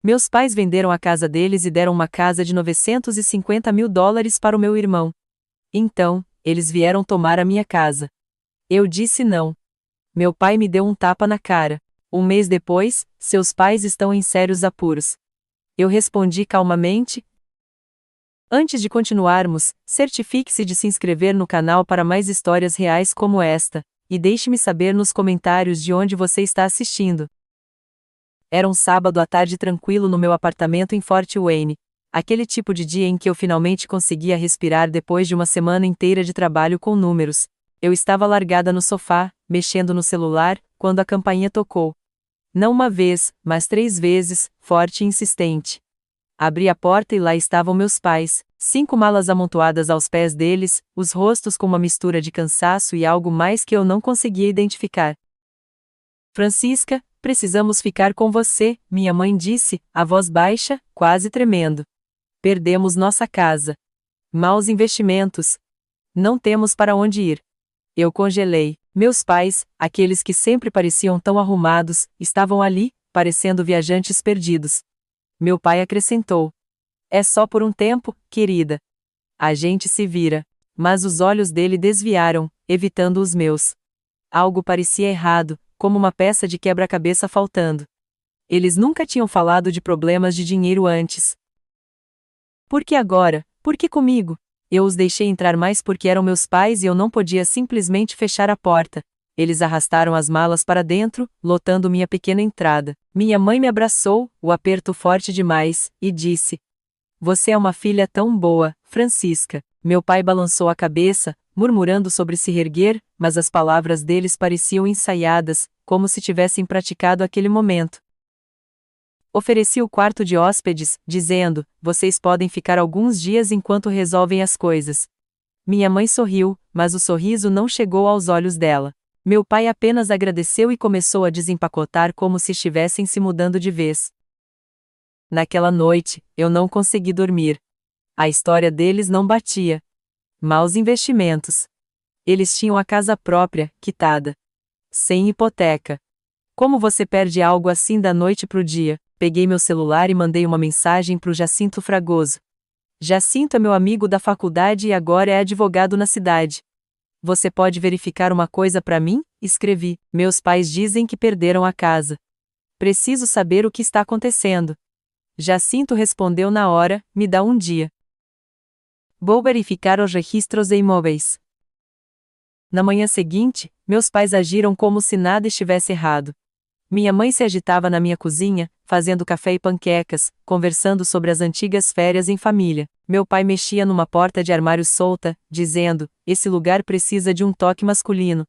Meus pais venderam a casa deles e deram uma casa de $950.000 para o meu irmão. Então, eles vieram tomar a minha casa. Eu disse não. Meu pai me deu um tapa na cara. Um mês depois, seus pais estão em sérios apuros. Eu respondi calmamente. Antes de continuarmos, certifique-se de se inscrever no canal para mais histórias reais como esta, e deixe-me saber nos comentários de onde você está assistindo. Era um sábado à tarde tranquilo no meu apartamento em Fort Wayne, aquele tipo de dia em que eu finalmente conseguia respirar depois de uma semana inteira de trabalho com números. Eu estava largada no sofá, mexendo no celular, quando a campainha tocou. Não uma vez, mas 3 vezes, forte e insistente. Abri a porta e lá estavam meus pais, 5 malas amontoadas aos pés deles, os rostos com uma mistura de cansaço e algo mais que eu não conseguia identificar. Francisca, precisamos ficar com você, minha mãe disse, a voz baixa, quase tremendo. Perdemos nossa casa. Maus investimentos. Não temos para onde ir. Eu congelei. Meus pais, aqueles que sempre pareciam tão arrumados, estavam ali, parecendo viajantes perdidos. Meu pai acrescentou. É só por um tempo, querida. A gente se vira. Mas os olhos dele desviaram, evitando os meus. Algo parecia errado, como uma peça de quebra-cabeça faltando. Eles nunca tinham falado de problemas de dinheiro antes. Por que agora? Por que comigo? Eu os deixei entrar mais porque eram meus pais e eu não podia simplesmente fechar a porta. Eles arrastaram as malas para dentro, lotando minha pequena entrada. Minha mãe me abraçou, o aperto forte demais, e disse: Você é uma filha tão boa, Francisca. Meu pai balançou a cabeça, murmurando sobre se reerguer, mas as palavras deles pareciam ensaiadas, como se tivessem praticado aquele momento. Ofereci o quarto de hóspedes, dizendo: Vocês podem ficar alguns dias enquanto resolvem as coisas. Minha mãe sorriu, mas o sorriso não chegou aos olhos dela. Meu pai apenas agradeceu e começou a desempacotar como se estivessem se mudando de vez. Naquela noite, eu não consegui dormir. A história deles não batia. Maus investimentos. Eles tinham a casa própria, quitada. Sem hipoteca. Como você perde algo assim da noite pro dia? Peguei meu celular e mandei uma mensagem pro Jacinto Fragoso. Jacinto é meu amigo da faculdade e agora é advogado na cidade. Você pode verificar uma coisa para mim? Escrevi. Meus pais dizem que perderam a casa. Preciso saber o que está acontecendo. Jacinto respondeu na hora: me dá um dia. Vou verificar os registros de imóveis. Na manhã seguinte, meus pais agiram como se nada estivesse errado. Minha mãe se agitava na minha cozinha, fazendo café e panquecas, conversando sobre as antigas férias em família. Meu pai mexia numa porta de armário solta, dizendo: Esse lugar precisa de um toque masculino.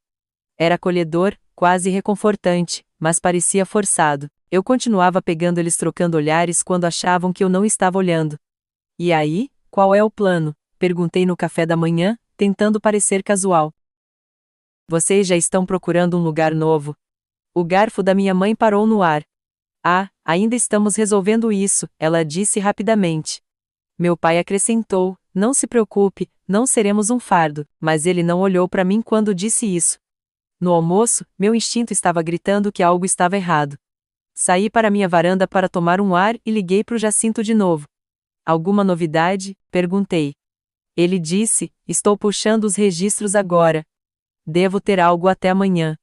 Era acolhedor, quase reconfortante, mas parecia forçado. Eu continuava pegando eles trocando olhares quando achavam que eu não estava olhando. E aí, qual é o plano? Perguntei no café da manhã, tentando parecer casual. Vocês já estão procurando um lugar novo? O garfo da minha mãe parou no ar. Ah, ainda estamos resolvendo isso, ela disse rapidamente. Meu pai acrescentou: Não se preocupe, não seremos um fardo, mas ele não olhou para mim quando disse isso. No almoço, meu instinto estava gritando que algo estava errado. Saí para minha varanda para tomar um ar e liguei para o Jacinto de novo. Alguma novidade? Perguntei. Ele disse: Estou puxando os registros agora. Devo ter algo até amanhã.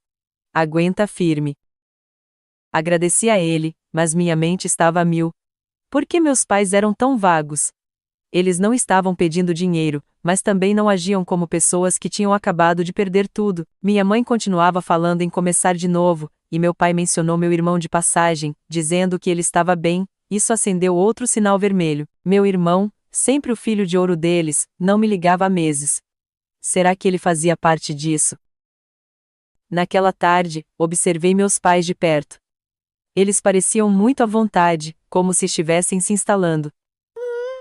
Aguenta firme. Agradeci a ele, mas minha mente estava a mil. Por que meus pais eram tão vagos? Eles não estavam pedindo dinheiro, mas também não agiam como pessoas que tinham acabado de perder tudo. Minha mãe continuava falando em começar de novo, e meu pai mencionou meu irmão de passagem, dizendo que ele estava bem. Isso acendeu outro sinal vermelho. Meu irmão, sempre o filho de ouro deles, não me ligava há meses. Será que ele fazia parte disso? Naquela tarde, observei meus pais de perto. Eles pareciam muito à vontade, como se estivessem se instalando.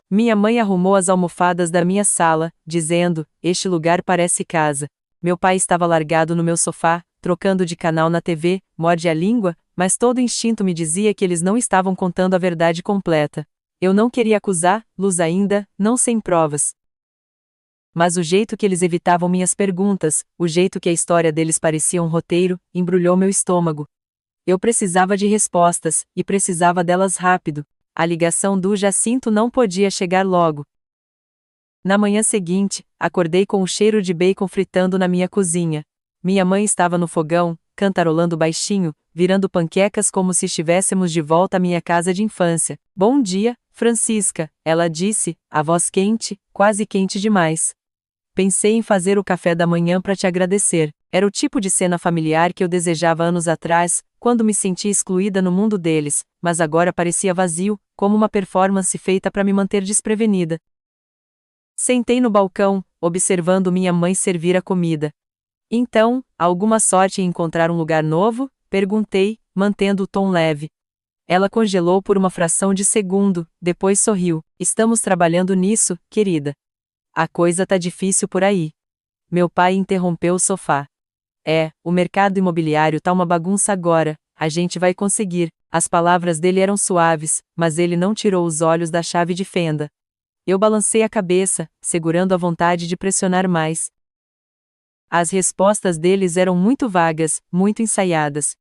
Minha mãe arrumou as almofadas da minha sala, dizendo: Este lugar parece casa. Meu pai estava largado no meu sofá, trocando de canal na TV, morde a língua, mas todo instinto me dizia que eles não estavam contando a verdade completa. Eu não queria acusá-los ainda, não sem provas. Mas o jeito que eles evitavam minhas perguntas, o jeito que a história deles parecia um roteiro, embrulhou meu estômago. Eu precisava de respostas, e precisava delas rápido. A ligação do Jacinto não podia chegar logo. Na manhã seguinte, acordei com o cheiro de bacon fritando na minha cozinha. Minha mãe estava no fogão, cantarolando baixinho, virando panquecas como se estivéssemos de volta à minha casa de infância. Bom dia, Francisca, ela disse, a voz quente, quase quente demais. Pensei em fazer o café da manhã para te agradecer. Era o tipo de cena familiar que eu desejava anos atrás, quando me senti excluída no mundo deles, mas agora parecia vazio, como uma performance feita para me manter desprevenida. Sentei no balcão, observando minha mãe servir a comida. Então, há alguma sorte em encontrar um lugar novo? Perguntei, mantendo o tom leve. Ela congelou por uma fração de segundo, depois sorriu. Estamos trabalhando nisso, querida. A coisa tá difícil por aí. Meu pai interrompeu o sofá. O mercado imobiliário tá uma bagunça agora, a gente vai conseguir. As palavras dele eram suaves, mas ele não tirou os olhos da chave de fenda. Eu balancei a cabeça, segurando a vontade de pressionar mais. As respostas deles eram muito vagas, muito ensaiadas.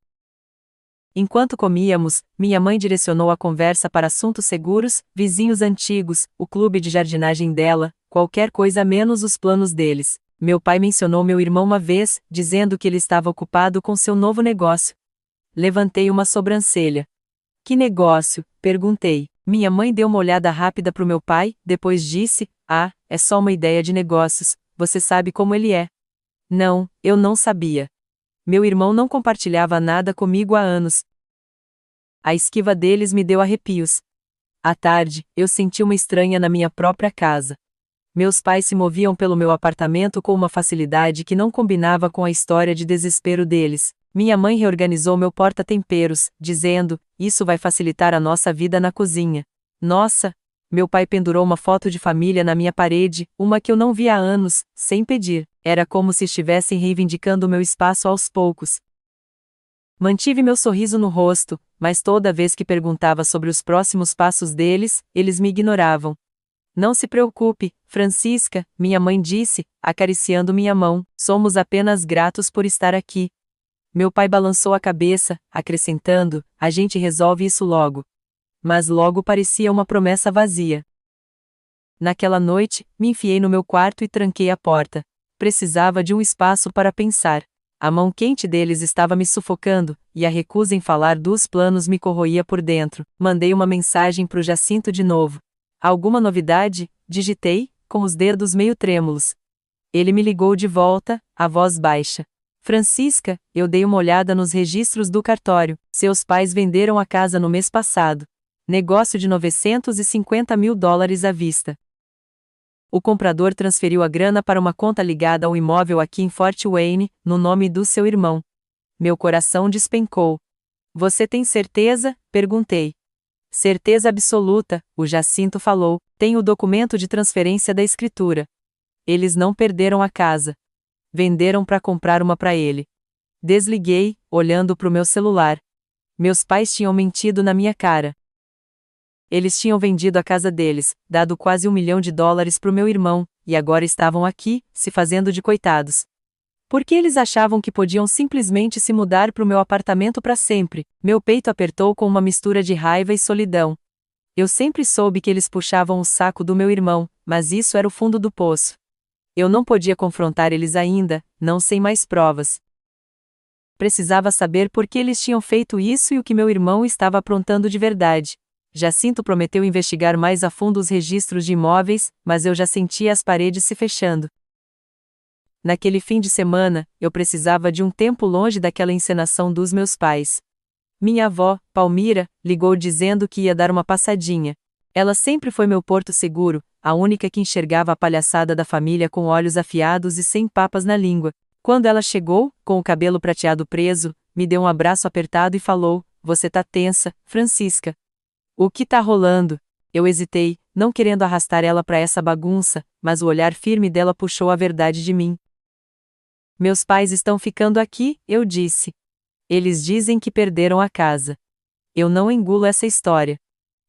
Enquanto comíamos, minha mãe direcionou a conversa para assuntos seguros, vizinhos antigos, o clube de jardinagem dela, qualquer coisa menos os planos deles. Meu pai mencionou meu irmão uma vez, dizendo que ele estava ocupado com seu novo negócio. Levantei uma sobrancelha. Que negócio? Perguntei. Minha mãe deu uma olhada rápida para o meu pai, depois disse, é só uma ideia de negócios, você sabe como ele é. Não, eu não sabia. Meu irmão não compartilhava nada comigo há anos. A esquiva deles me deu arrepios. À tarde, eu senti uma estranha na minha própria casa. Meus pais se moviam pelo meu apartamento com uma facilidade que não combinava com a história de desespero deles. Minha mãe reorganizou meu porta-temperos, dizendo, isso vai facilitar a nossa vida na cozinha. Nossa! Meu pai pendurou uma foto de família na minha parede, uma que eu não via há anos, sem pedir. Era como se estivessem reivindicando meu espaço aos poucos. Mantive meu sorriso no rosto, mas toda vez que perguntava sobre os próximos passos deles, eles me ignoravam. Não se preocupe, Francisca, minha mãe disse, acariciando minha mão, somos apenas gratos por estar aqui. Meu pai balançou a cabeça, acrescentando, a gente resolve isso logo. Mas logo parecia uma promessa vazia. Naquela noite, me enfiei no meu quarto e tranquei a porta. Precisava de um espaço para pensar. A mão quente deles estava me sufocando, e a recusa em falar dos planos me corroía por dentro. Mandei uma mensagem pro Jacinto de novo. Alguma novidade? Digitei, com os dedos meio trêmulos. Ele me ligou de volta, a voz baixa. Francisca, eu dei uma olhada nos registros do cartório. Seus pais venderam a casa no mês passado. Negócio de $950 mil à vista. O comprador transferiu a grana para uma conta ligada ao imóvel aqui em Fort Wayne, no nome do seu irmão. Meu coração despencou. Você tem certeza? Perguntei. Certeza absoluta, o Jacinto falou. Tem o documento de transferência da escritura. Eles não perderam a casa. Venderam para comprar uma para ele. Desliguei, olhando para o meu celular. Meus pais tinham mentido na minha cara. Eles tinham vendido a casa deles, dado quase $1 milhão para o meu irmão, e agora estavam aqui, se fazendo de coitados. Porque eles achavam que podiam simplesmente se mudar para o meu apartamento para sempre. Meu peito apertou com uma mistura de raiva e solidão. Eu sempre soube que eles puxavam o saco do meu irmão, mas isso era o fundo do poço. Eu não podia confrontar eles ainda, não sem mais provas. Precisava saber por que eles tinham feito isso e o que meu irmão estava aprontando de verdade. Jacinto prometeu investigar mais a fundo os registros de imóveis, mas eu já sentia as paredes se fechando. Naquele fim de semana, eu precisava de um tempo longe daquela encenação dos meus pais. Minha avó, Palmira, ligou dizendo que ia dar uma passadinha. Ela sempre foi meu porto seguro, a única que enxergava a palhaçada da família com olhos afiados e sem papas na língua. Quando ela chegou, com o cabelo prateado preso, me deu um abraço apertado e falou, você tá tensa, Francisca. O que tá rolando? Eu hesitei, não querendo arrastar ela para essa bagunça, mas o olhar firme dela puxou a verdade de mim. Meus pais estão ficando aqui, eu disse. Eles dizem que perderam a casa. Eu não engulo essa história.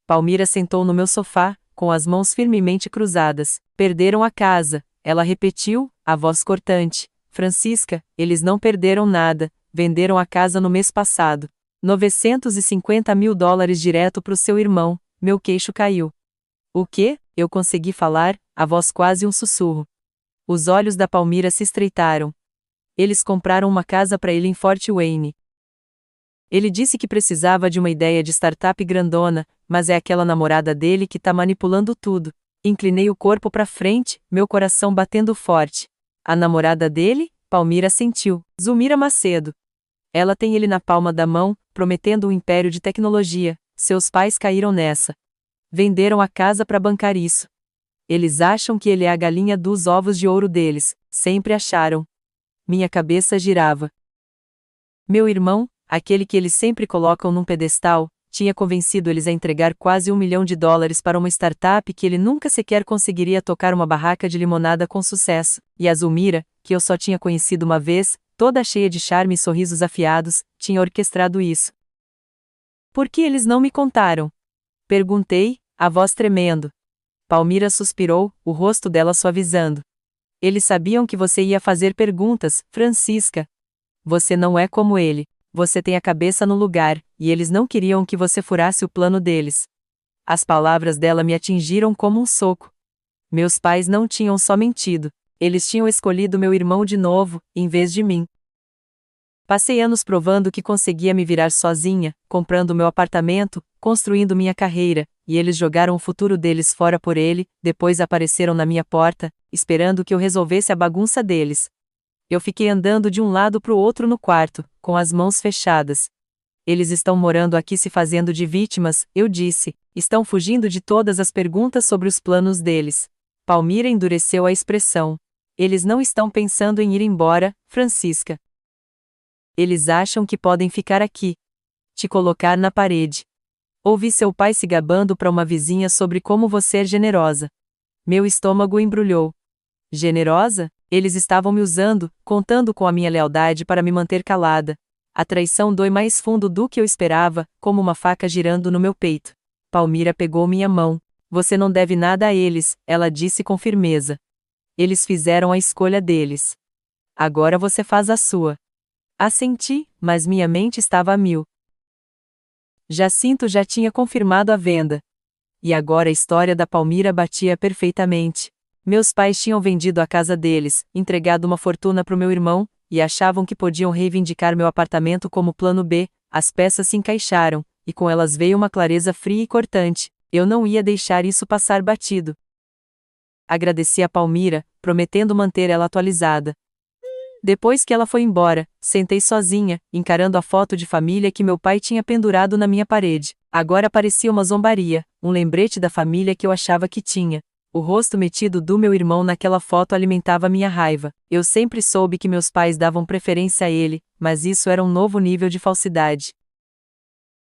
Palmira sentou no meu sofá, com as mãos firmemente cruzadas. Perderam a casa, ela repetiu, a voz cortante. Francisca, eles não perderam nada, venderam a casa no mês passado. $950 mil direto pro seu irmão, meu queixo caiu. O quê? Eu consegui falar, a voz quase um sussurro. Os olhos da Palmira se estreitaram. Eles compraram uma casa para ele em Fort Wayne. Ele disse que precisava de uma ideia de startup grandona, mas é aquela namorada dele que tá manipulando tudo. Inclinei o corpo para frente, meu coração batendo forte. A namorada dele? Palmira assentiu. Zulmira Macedo. Ela tem ele na palma da mão, prometendo um império de tecnologia. Seus pais caíram nessa. Venderam a casa para bancar isso. Eles acham que ele é a galinha dos ovos de ouro deles, sempre acharam. Minha cabeça girava. Meu irmão, aquele que eles sempre colocam num pedestal, tinha convencido eles a entregar quase $1 milhão para uma startup que ele nunca sequer conseguiria tocar uma barraca de limonada com sucesso, e a Zulmira, que eu só tinha conhecido uma vez, toda cheia de charme e sorrisos afiados, tinha orquestrado isso. Por que eles não me contaram? Perguntei, a voz tremendo. Palmira suspirou, o rosto dela suavizando. Eles sabiam que você ia fazer perguntas, Francisca. Você não é como ele. Você tem a cabeça no lugar, e eles não queriam que você furasse o plano deles. As palavras dela me atingiram como um soco. Meus pais não tinham só mentido. Eles tinham escolhido meu irmão de novo, em vez de mim. Passei anos provando que conseguia me virar sozinha, comprando meu apartamento, construindo minha carreira, e eles jogaram o futuro deles fora por ele, depois apareceram na minha porta, esperando que eu resolvesse a bagunça deles. Eu fiquei andando de um lado para o outro no quarto, com as mãos fechadas. Eles estão morando aqui se fazendo de vítimas, eu disse, estão fugindo de todas as perguntas sobre os planos deles. Palmira endureceu a expressão. Eles não estão pensando em ir embora, Francisca. Eles acham que podem ficar aqui. Te colocar na parede. Ouvi seu pai se gabando para uma vizinha sobre como você é generosa. Meu estômago embrulhou. Generosa? Eles estavam me usando, contando com a minha lealdade para me manter calada. A traição dói mais fundo do que eu esperava, como uma faca girando no meu peito. Palmira pegou minha mão. Você não deve nada a eles, ela disse com firmeza. Eles fizeram a escolha deles. Agora você faz a sua. Assenti, mas minha mente estava a mil. Jacinto já tinha confirmado a venda. E agora a história da Palmira batia perfeitamente. Meus pais tinham vendido a casa deles, entregado uma fortuna para o meu irmão, e achavam que podiam reivindicar meu apartamento como plano B. As peças se encaixaram, e com elas veio uma clareza fria e cortante. Eu não ia deixar isso passar batido. Agradeci a Palmira, prometendo manter ela atualizada. Depois que ela foi embora, sentei sozinha, encarando a foto de família que meu pai tinha pendurado na minha parede. Agora parecia uma zombaria, um lembrete da família que eu achava que tinha. O rosto metido do meu irmão naquela foto alimentava minha raiva. Eu sempre soube que meus pais davam preferência a ele, mas isso era um novo nível de falsidade.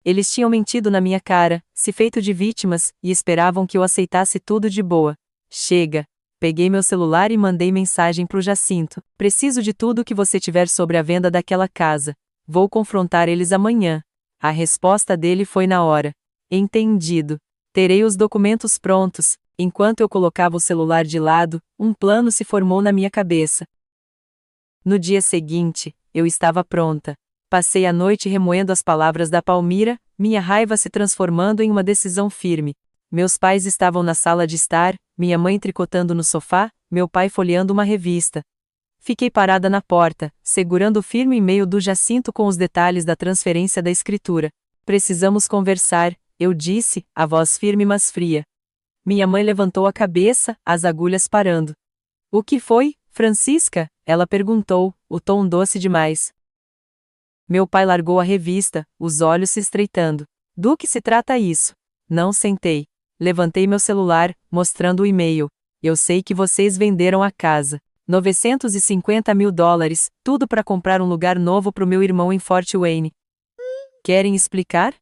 Eles tinham mentido na minha cara, se feito de vítimas, e esperavam que eu aceitasse tudo de boa. Chega! Peguei meu celular e mandei mensagem pro Jacinto. Preciso de tudo que você tiver sobre a venda daquela casa. Vou confrontar eles amanhã. A resposta dele foi na hora. Entendido. Terei os documentos prontos. Enquanto eu colocava o celular de lado, um plano se formou na minha cabeça. No dia seguinte, eu estava pronta. Passei a noite remoendo as palavras da Palmira, minha raiva se transformando em uma decisão firme. Meus pais estavam na sala de estar, minha mãe tricotando no sofá, meu pai folheando uma revista. Fiquei parada na porta, segurando firme o e-mail do Jacinto com os detalhes da transferência da escritura. Precisamos conversar, eu disse, a voz firme mas fria. Minha mãe levantou a cabeça, as agulhas parando. O que foi, Francisca? Ela perguntou, o tom doce demais. Meu pai largou a revista, os olhos se estreitando. Do que se trata isso? Não sentei. Levantei meu celular, mostrando o e-mail. Eu sei que vocês venderam a casa. $950 mil, tudo para comprar um lugar novo pro meu irmão em Fort Wayne. Querem explicar?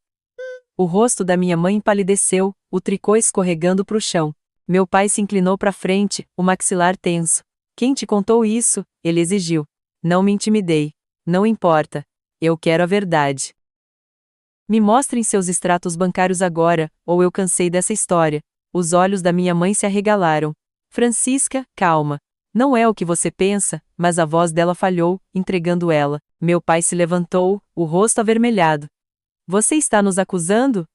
O rosto da minha mãe empalideceu, o tricô escorregando pro chão. Meu pai se inclinou para frente, o maxilar tenso. Quem te contou isso? Ele exigiu. Não me intimidei. Não importa. Eu quero a verdade. Me mostrem seus extratos bancários agora, ou eu cansei dessa história. Os olhos da minha mãe se arregalaram. Francisca, calma. Não é o que você pensa, mas a voz dela falhou, entregando ela. Meu pai se levantou, o rosto avermelhado. Você está nos acusando?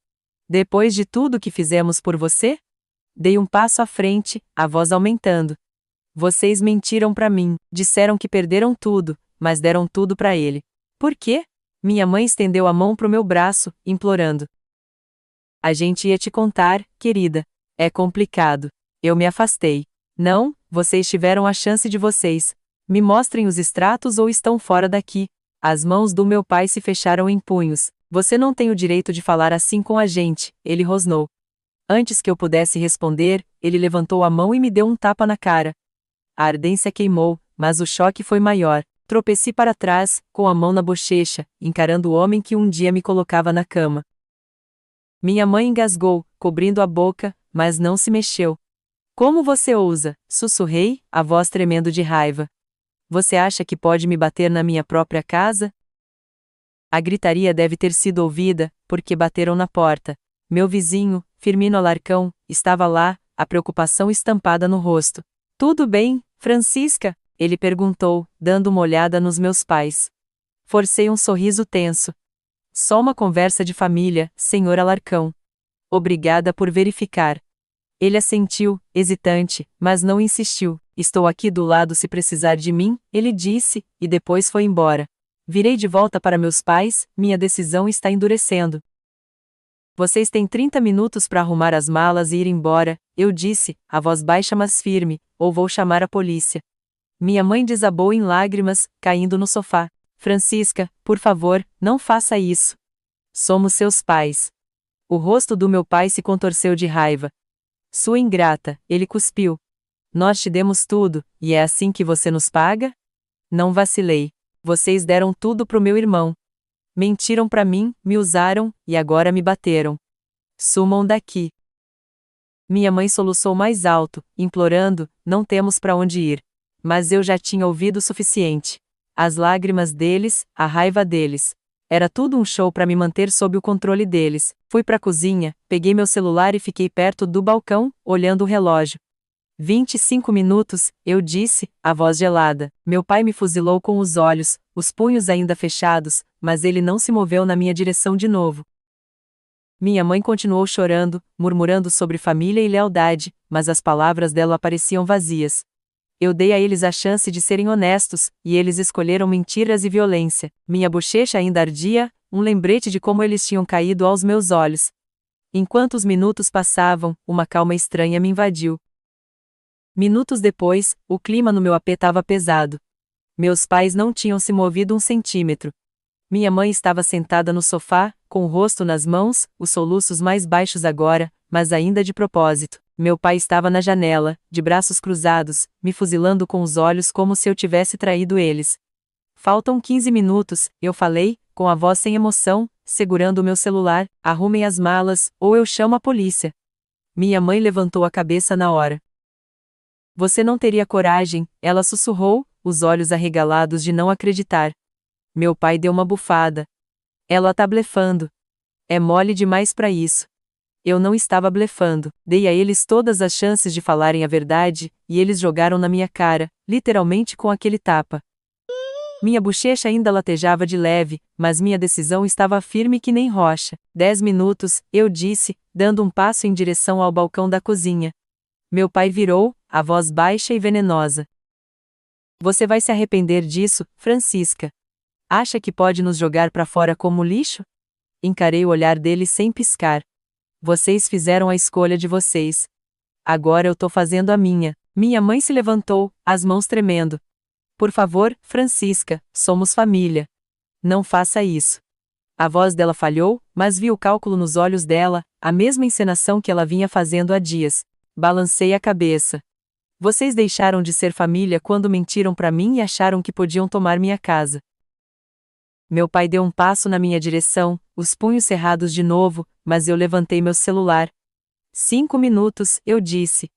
Depois de tudo que fizemos por você? Dei um passo à frente, a voz aumentando. Vocês mentiram pra mim, disseram que perderam tudo, mas deram tudo pra ele. Por quê? Minha mãe estendeu a mão pro meu braço, implorando. A gente ia te contar, querida. É complicado. Eu me afastei. Não, vocês tiveram a chance de vocês. Me mostrem os extratos ou estão fora daqui. As mãos do meu pai se fecharam em punhos. Você não tem o direito de falar assim com a gente, ele rosnou. Antes que eu pudesse responder, ele levantou a mão e me deu um tapa na cara. A ardência queimou, mas o choque foi maior. Tropeci para trás, com a mão na bochecha, encarando o homem que um dia me colocava na cama. Minha mãe engasgou, cobrindo a boca, mas não se mexeu. Como você ousa? Sussurrei, a voz tremendo de raiva. Você acha que pode me bater na minha própria casa? A gritaria deve ter sido ouvida, porque bateram na porta. Meu vizinho, Firmino Alarcão, estava lá, a preocupação estampada no rosto. Tudo bem, Francisca? Ele perguntou, dando uma olhada nos meus pais. Forcei um sorriso tenso. Só uma conversa de família, senhor Alarcão. Obrigada por verificar. Ele assentiu, hesitante, mas não insistiu. Estou aqui do lado se precisar de mim, ele disse, e depois foi embora. Virei de volta para meus pais, minha decisão está endurecendo. Vocês têm 30 minutos para arrumar as malas e ir embora, eu disse, a voz baixa mas firme, ou vou chamar a polícia. Minha mãe desabou em lágrimas, caindo no sofá. Francisca, por favor, não faça isso. Somos seus pais. O rosto do meu pai se contorceu de raiva. Sua ingrata, ele cuspiu. Nós te demos tudo, e é assim que você nos paga? Não vacilei. Vocês deram tudo pro meu irmão. Mentiram pra mim, me usaram, e agora me bateram. Sumam daqui. Minha mãe soluçou mais alto, implorando, não temos pra onde ir. Mas eu já tinha ouvido o suficiente. As lágrimas deles, a raiva deles. Era tudo um show para me manter sob o controle deles. Fui pra cozinha, peguei meu celular e fiquei perto do balcão, olhando o relógio. 25 minutos, eu disse, a voz gelada. Meu pai me fuzilou com os olhos, os punhos ainda fechados, mas ele não se moveu na minha direção de novo. Minha mãe continuou chorando, murmurando sobre família e lealdade, mas as palavras dela pareciam vazias. Eu dei a eles a chance de serem honestos, e eles escolheram mentiras e violência. Minha bochecha ainda ardia, um lembrete de como eles tinham caído aos meus olhos. Enquanto os minutos passavam, uma calma estranha me invadiu. Minutos depois, o clima no meu apê estava pesado. Meus pais não tinham se movido um centímetro. Minha mãe estava sentada no sofá, com o rosto nas mãos, os soluços mais baixos agora, mas ainda de propósito. Meu pai estava na janela, de braços cruzados, me fuzilando com os olhos como se eu tivesse traído eles. Faltam 15 minutos, eu falei, com a voz sem emoção, segurando o meu celular, arrumem as malas, ou eu chamo a polícia. Minha mãe levantou a cabeça na hora. Você não teria coragem, ela sussurrou, os olhos arregalados de não acreditar. Meu pai deu uma bufada. Ela tá blefando. É mole demais pra isso. Eu não estava blefando, dei a eles todas as chances de falarem a verdade, e eles jogaram na minha cara, literalmente com aquele tapa. Minha bochecha ainda latejava de leve, mas minha decisão estava firme que nem rocha. 10 minutos, eu disse, dando um passo em direção ao balcão da cozinha. Meu pai virou, a voz baixa e venenosa. Você vai se arrepender disso, Francisca. Acha que pode nos jogar pra fora como lixo? Encarei o olhar dele sem piscar. Vocês fizeram a escolha de vocês. Agora eu tô fazendo a minha. Minha mãe se levantou, as mãos tremendo. Por favor, Francisca, somos família. Não faça isso. A voz dela falhou, mas vi o cálculo nos olhos dela, a mesma encenação que ela vinha fazendo há dias. Balancei a cabeça. Vocês deixaram de ser família quando mentiram pra mim e acharam que podiam tomar minha casa. Meu pai deu um passo na minha direção, os punhos cerrados de novo, mas eu levantei meu celular. 5 minutos, eu disse.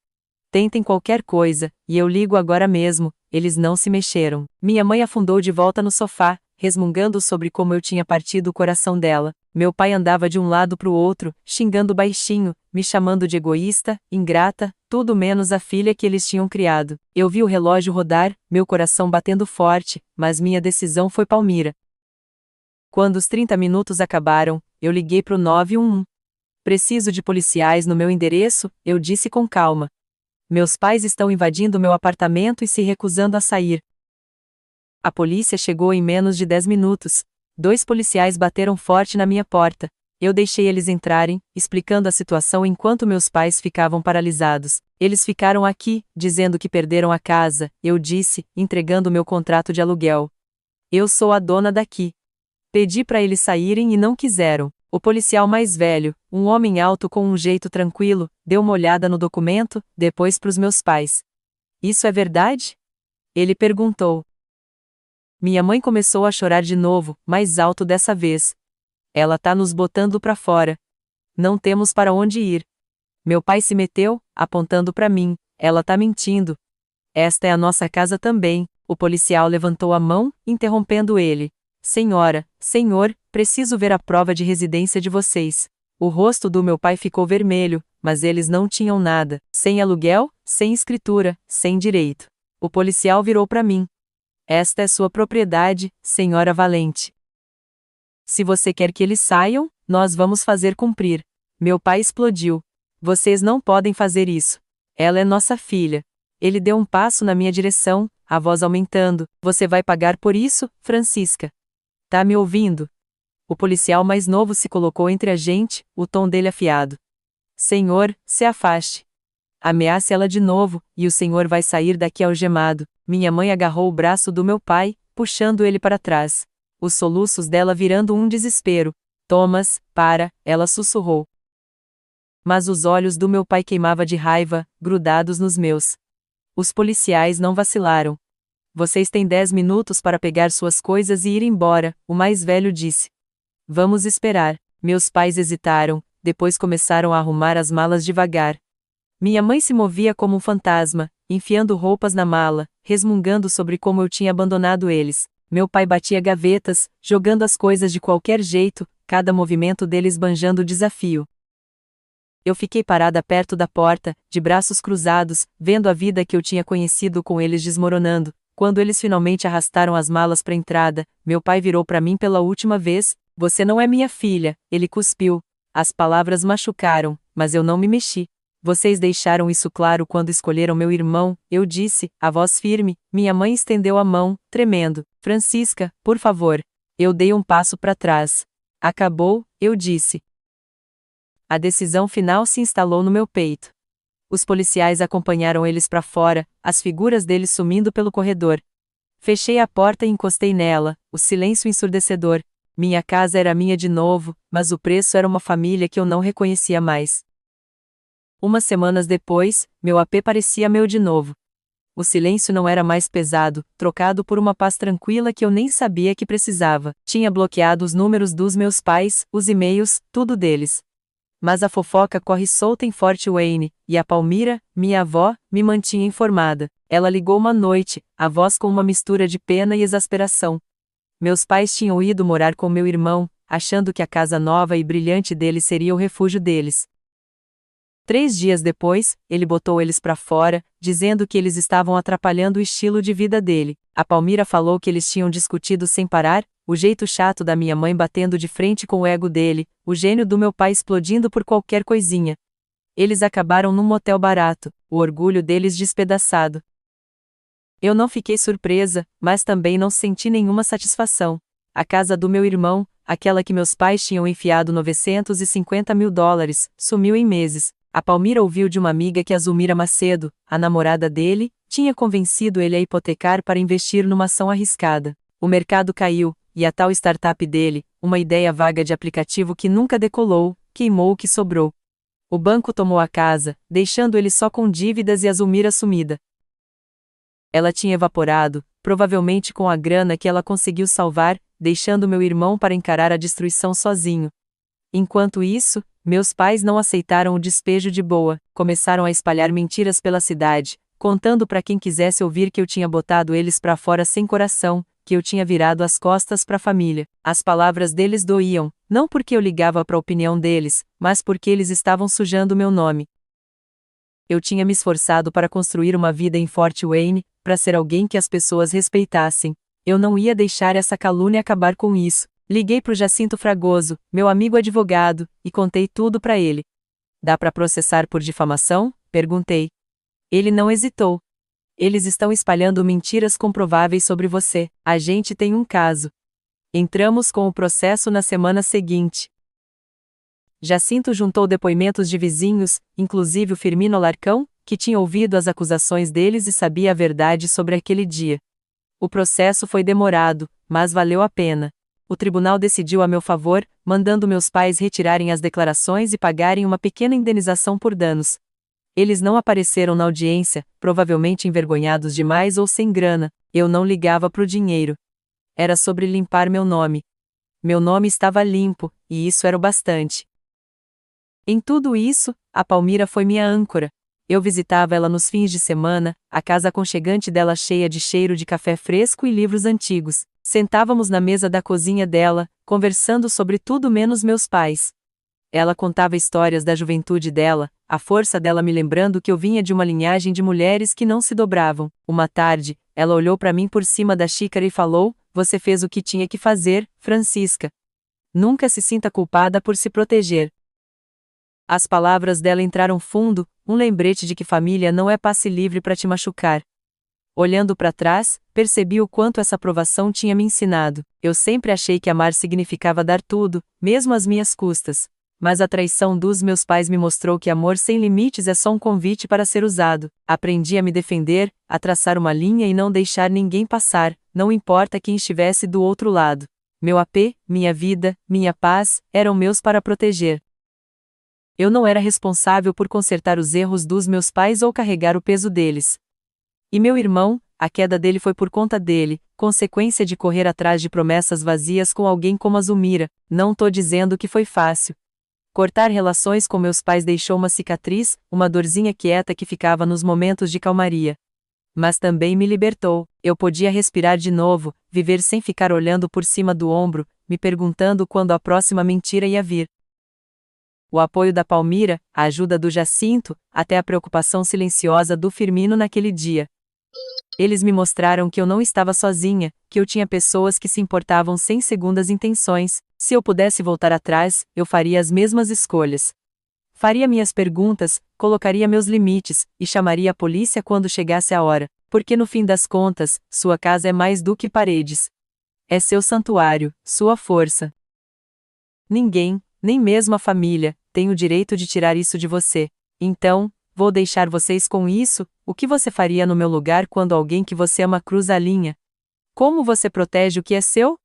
Tentem qualquer coisa, e eu ligo agora mesmo. Eles não se mexeram. Minha mãe afundou de volta no sofá, resmungando sobre como eu tinha partido o coração dela. Meu pai andava de um lado pro outro, xingando baixinho, me chamando de egoísta, ingrata, tudo menos a filha que eles tinham criado. Eu vi o relógio rodar, meu coração batendo forte, mas minha decisão foi Palmira. Quando os 30 minutos acabaram, eu liguei pro 911. Preciso de policiais no meu endereço, eu disse com calma. Meus pais estão invadindo meu apartamento e se recusando a sair. A polícia chegou em menos de 10 minutos. 2 policiais bateram forte na minha porta. Eu deixei eles entrarem, explicando a situação enquanto meus pais ficavam paralisados. Eles ficaram aqui, dizendo que perderam a casa, eu disse, entregando meu contrato de aluguel. Eu sou a dona daqui. Pedi para eles saírem e não quiseram. O policial mais velho, um homem alto com um jeito tranquilo, deu uma olhada no documento, depois para os meus pais. Isso é verdade? Ele perguntou. Minha mãe começou a chorar de novo, mais alto dessa vez. Ela tá nos botando pra fora. Não temos para onde ir. Meu pai se meteu, apontando para mim. Ela tá mentindo. Esta é a nossa casa também. O policial levantou a mão, interrompendo ele. Senhora, senhor, preciso ver a prova de residência de vocês. O rosto do meu pai ficou vermelho, mas eles não tinham nada. Sem aluguel, sem escritura, sem direito. O policial virou para mim. Esta é sua propriedade, senhora Valente. Se você quer que eles saiam, nós vamos fazer cumprir. Meu pai explodiu. Vocês não podem fazer isso. Ela é nossa filha. Ele deu um passo na minha direção, a voz aumentando. Você vai pagar por isso, Francisca? Tá me ouvindo? O policial mais novo se colocou entre a gente, o tom dele afiado. Senhor, se afaste. Ameace ela de novo, e o senhor vai sair daqui algemado. Minha mãe agarrou o braço do meu pai, puxando ele para trás. Os soluços dela virando um desespero. Thomas, para, ela sussurrou. Mas os olhos do meu pai queimavam de raiva, grudados nos meus. Os policiais não vacilaram. Vocês têm 10 minutos para pegar suas coisas e ir embora, o mais velho disse. Vamos esperar. Meus pais hesitaram, depois começaram a arrumar as malas devagar. Minha mãe se movia como um fantasma, enfiando roupas na mala, resmungando sobre como eu tinha abandonado eles. Meu pai batia gavetas, jogando as coisas de qualquer jeito, cada movimento dele esbanjando o desafio. Eu fiquei parada perto da porta, de braços cruzados, vendo a vida que eu tinha conhecido com eles desmoronando. Quando eles finalmente arrastaram as malas para a entrada, meu pai virou para mim pela última vez. Você não é minha filha, ele cuspiu. As palavras machucaram, mas eu não me mexi. Vocês deixaram isso claro quando escolheram meu irmão, eu disse, a voz firme. Minha mãe estendeu a mão, tremendo. Francisca, por favor. Eu dei um passo para trás. Acabou, eu disse. A decisão final se instalou no meu peito. Os policiais acompanharam eles para fora, as figuras deles sumindo pelo corredor. Fechei a porta e encostei nela, o silêncio ensurdecedor. Minha casa era minha de novo, mas o preço era uma família que eu não reconhecia mais. Umas semanas depois, meu AP parecia meu de novo. O silêncio não era mais pesado, trocado por uma paz tranquila que eu nem sabia que precisava. Tinha bloqueado os números dos meus pais, os e-mails, tudo deles. Mas a fofoca corre solta em Fort Wayne, e a Palmira, minha avó, me mantinha informada. Ela ligou uma noite, a voz com uma mistura de pena e exasperação. Meus pais tinham ido morar com meu irmão, achando que a casa nova e brilhante dele seria o refúgio deles. 3 dias depois, ele botou eles para fora, dizendo que eles estavam atrapalhando o estilo de vida dele. A Palmira falou que eles tinham discutido sem parar, o jeito chato da minha mãe batendo de frente com o ego dele, o gênio do meu pai explodindo por qualquer coisinha. Eles acabaram num motel barato, o orgulho deles despedaçado. Eu não fiquei surpresa, mas também não senti nenhuma satisfação. A casa do meu irmão, aquela que meus pais tinham enfiado $950 mil, sumiu em meses. A Palmira ouviu de uma amiga que a Zulmira Macedo, a namorada dele, tinha convencido ele a hipotecar para investir numa ação arriscada. O mercado caiu, e a tal startup dele, uma ideia vaga de aplicativo que nunca decolou, queimou o que sobrou. O banco tomou a casa, deixando ele só com dívidas e a Zulmira sumida. Ela tinha evaporado, provavelmente com a grana que ela conseguiu salvar, deixando meu irmão para encarar a destruição sozinho. Enquanto isso, meus pais não aceitaram o despejo de boa, começaram a espalhar mentiras pela cidade, contando para quem quisesse ouvir que eu tinha botado eles para fora sem coração, que eu tinha virado as costas para a família. As palavras deles doíam, não porque eu ligava para a opinião deles, mas porque eles estavam sujando meu nome. Eu tinha me esforçado para construir uma vida em Fort Wayne, para ser alguém que as pessoas respeitassem. Eu não ia deixar essa calúnia acabar com isso. Liguei pro Jacinto Fragoso, meu amigo advogado, e contei tudo para ele. Dá para processar por difamação? Perguntei. Ele não hesitou. Eles estão espalhando mentiras comprováveis sobre você. A gente tem um caso. Entramos com o processo na semana seguinte. Jacinto juntou depoimentos de vizinhos, inclusive o Firmino Larcão, que tinha ouvido as acusações deles e sabia a verdade sobre aquele dia. O processo foi demorado, mas valeu a pena. O tribunal decidiu a meu favor, mandando meus pais retirarem as declarações e pagarem uma pequena indenização por danos. Eles não apareceram na audiência, provavelmente envergonhados demais ou sem grana. Eu não ligava pro dinheiro. Era sobre limpar meu nome. Meu nome estava limpo, e isso era o bastante. Em tudo isso, a Palmira foi minha âncora. Eu visitava ela nos fins de semana, a casa aconchegante dela cheia de cheiro de café fresco e livros antigos. Sentávamos na mesa da cozinha dela, conversando sobre tudo menos meus pais. Ela contava histórias da juventude dela, a força dela me lembrando que eu vinha de uma linhagem de mulheres que não se dobravam. Uma tarde, ela olhou para mim por cima da xícara e falou: "Você fez o que tinha que fazer, Francisca. Nunca se sinta culpada por se proteger." As palavras dela entraram fundo, um lembrete de que família não é passe livre para te machucar. Olhando para trás, percebi o quanto essa provação tinha me ensinado. Eu sempre achei que amar significava dar tudo, mesmo às minhas custas. Mas a traição dos meus pais me mostrou que amor sem limites é só um convite para ser usado. Aprendi a me defender, a traçar uma linha e não deixar ninguém passar, não importa quem estivesse do outro lado. Meu AP, minha vida, minha paz, eram meus para proteger. Eu não era responsável por consertar os erros dos meus pais ou carregar o peso deles. E meu irmão, a queda dele foi por conta dele, consequência de correr atrás de promessas vazias com alguém como a Zulmira. Não tô dizendo que foi fácil. Cortar relações com meus pais deixou uma cicatriz, uma dorzinha quieta que ficava nos momentos de calmaria. Mas também me libertou. Eu podia respirar de novo, viver sem ficar olhando por cima do ombro, me perguntando quando a próxima mentira ia vir. O apoio da Palmira, a ajuda do Jacinto, até a preocupação silenciosa do Firmino naquele dia. Eles me mostraram que eu não estava sozinha, que eu tinha pessoas que se importavam sem segundas intenções. Se eu pudesse voltar atrás, eu faria as mesmas escolhas. Faria minhas perguntas, colocaria meus limites, e chamaria a polícia quando chegasse a hora, porque no fim das contas, sua casa é mais do que paredes. É seu santuário, sua força. Ninguém, nem mesmo a família, tem o direito de tirar isso de você. Então, vou deixar vocês com isso. O que você faria no meu lugar quando alguém que você ama cruza a linha? Como você protege o que é seu?